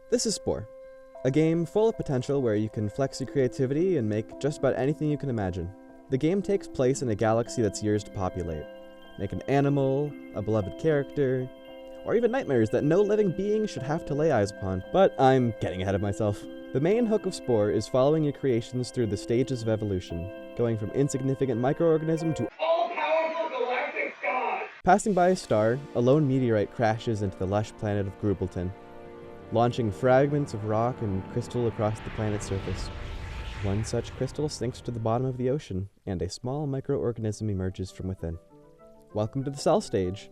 This is Spore, a game full of potential where you can flex your creativity and make just about anything you can imagine. The game takes place in a galaxy that's yours to populate. Make an animal, a beloved character, or even nightmares that no living being should have to lay eyes upon. But I'm getting ahead of myself. The main hook of Spore is following your creations through the stages of evolution, going from insignificant microorganism to all-powerful galactic god! Passing by a star, a lone meteorite crashes into the lush planet of Grubbleton, launching fragments of rock and crystal across the planet's surface. One such crystal sinks to the bottom of the ocean, and a small microorganism emerges from within. Welcome to the cell stage.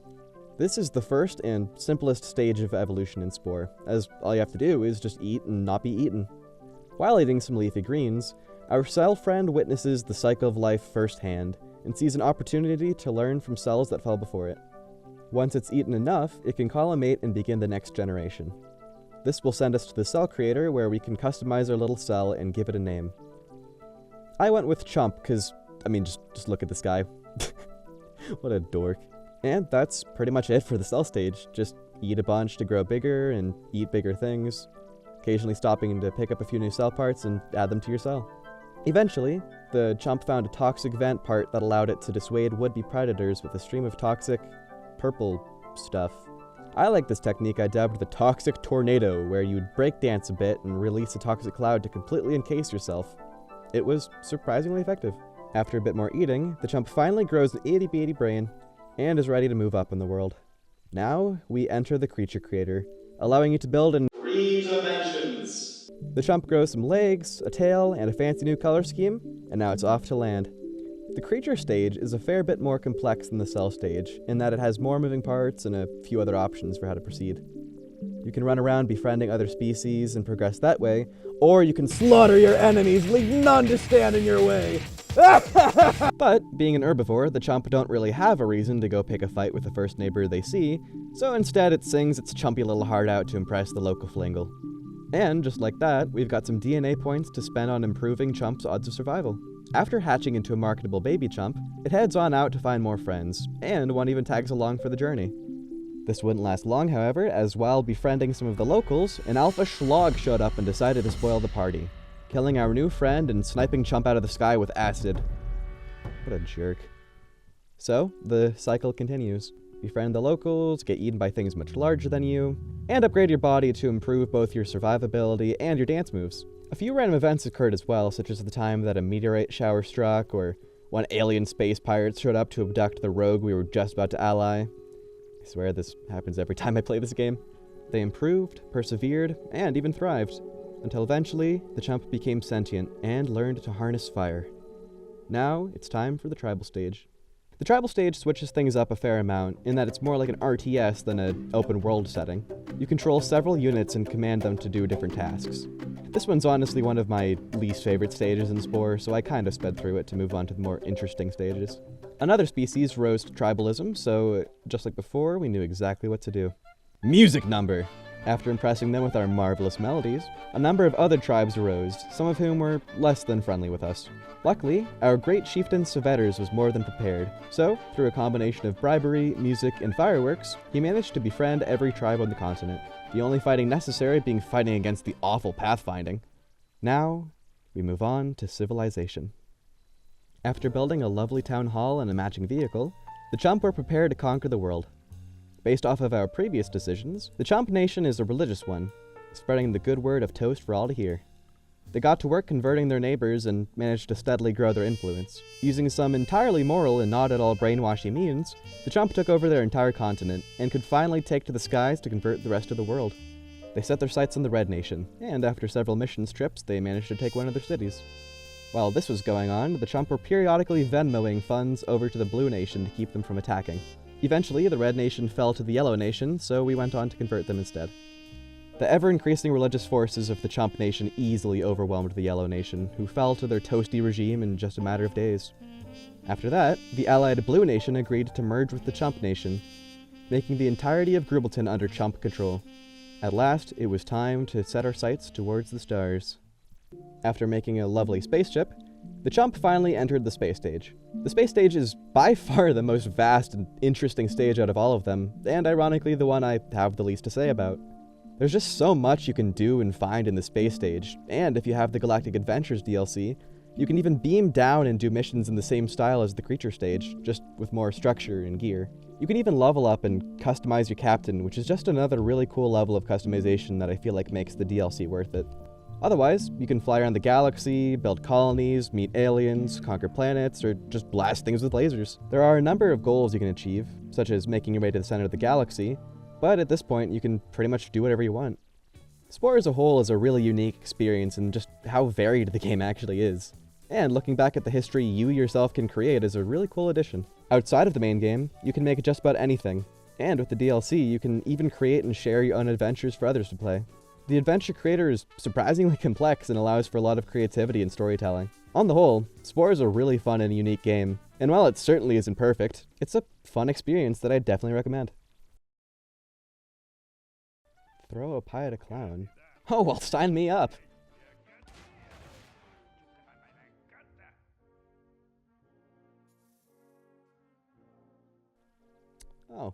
This is the first and simplest stage of evolution in Spore, as all you have to do is just eat and not be eaten. While eating some leafy greens, our cell friend witnesses the cycle of life firsthand, and sees an opportunity to learn from cells that fell before it. Once it's eaten enough, it can call a mate and begin the next generation. This will send us to the cell creator, where we can customize our little cell and give it a name. I went with Chump, because, just look at this guy. What a dork. And that's pretty much it for the cell stage. Just eat a bunch to grow bigger and eat bigger things, occasionally stopping to pick up a few new cell parts and add them to your cell. Eventually, the Chump found a toxic vent part that allowed it to dissuade would-be predators with a stream of toxic, purple stuff. I like this technique I dubbed the toxic tornado, where you'd breakdance a bit and release a toxic cloud to completely encase yourself. It was surprisingly effective. After a bit more eating, the Chump finally grows an itty-bitty brain and is ready to move up in the world. Now, we enter the creature creator, allowing you to build in 3 dimensions. The Chump grows some legs, a tail, and a fancy new color scheme, and now it's off to land. The creature stage is a fair bit more complex than the cell stage, in that it has more moving parts and a few other options for how to proceed. You can run around befriending other species and progress that way, or you can slaughter your enemies, leave none to stand in your way! But, being an herbivore, the Chump don't really have a reason to go pick a fight with the first neighbor they see, so instead it sings its chumpy little heart out to impress the local flingle. And, just like that, we've got some DNA points to spend on improving Chump's odds of survival. After hatching into a marketable baby Chump, it heads on out to find more friends, and one even tags along for the journey. This wouldn't last long, however, as while befriending some of the locals, an alpha schlog showed up and decided to spoil the party, killing our new friend and sniping Chump out of the sky with acid. What a jerk. So, the cycle continues. Befriend the locals, get eaten by things much larger than you, and upgrade your body to improve both your survivability and your dance moves. A few random events occurred as well, such as the time that a meteorite shower struck, or when alien space pirates showed up to abduct the rogue we were just about to ally. I swear this happens every time I play this game. They improved, persevered, and even thrived, until eventually the Chump became sentient and learned to harness fire. Now, it's time for the tribal stage. The tribal stage switches things up a fair amount, in that it's more like an RTS than an open world setting. You control several units and command them to do different tasks. This one's honestly one of my least favorite stages in Spore, so I kind of sped through it to move on to the more interesting stages. Another species rose to tribalism, so just like before, we knew exactly what to do. Music number! After impressing them with our marvelous melodies, a number of other tribes arose, some of whom were less than friendly with us. Luckily, our great chieftain Seveters was more than prepared, so, through a combination of bribery, music, and fireworks, he managed to befriend every tribe on the continent, the only fighting necessary being fighting against the awful pathfinding. Now, we move on to civilization. After building a lovely town hall and a matching vehicle, the Chump were prepared to conquer the world. Based off of our previous decisions, the Chump Nation is a religious one, spreading the good word of toast for all to hear. They got to work converting their neighbors and managed to steadily grow their influence. Using some entirely moral and not at all brainwashing means, the Chump took over their entire continent and could finally take to the skies to convert the rest of the world. They set their sights on the Red Nation, and after several missions trips, they managed to take one of their cities. While this was going on, the Chump were periodically Venmoing funds over to the Blue Nation to keep them from attacking. Eventually, the Red Nation fell to the Yellow Nation, so we went on to convert them instead. The ever-increasing religious forces of the Chump Nation easily overwhelmed the Yellow Nation, who fell to their toasty regime in just a matter of days. After that, the allied Blue Nation agreed to merge with the Chump Nation, making the entirety of Grubbleton under Chump control. At last, it was time to set our sights towards the stars. After making a lovely spaceship, the Chump finally entered the space stage. The space stage is by far the most vast and interesting stage out of all of them, and ironically the one I have the least to say about. There's just so much you can do and find in the space stage, and if you have the Galactic Adventures DLC, you can even beam down and do missions in the same style as the Creature stage, just with more structure and gear. You can even level up and customize your captain, which is just another really cool level of customization that I feel like makes the DLC worth it. Otherwise, you can fly around the galaxy, build colonies, meet aliens, conquer planets, or just blast things with lasers. There are a number of goals you can achieve, such as making your way to the center of the galaxy, but at this point you can pretty much do whatever you want. Spore as a whole is a really unique experience in just how varied the game actually is. And looking back at the history you yourself can create is a really cool addition. Outside of the main game, you can make just about anything, and with the DLC you can even create and share your own adventures for others to play. The adventure creator is surprisingly complex and allows for a lot of creativity and storytelling. On the whole, Spore is a really fun and unique game, and while it certainly isn't perfect, it's a fun experience that I definitely recommend. Throw a pie at a clown? Oh, well, sign me up! Oh.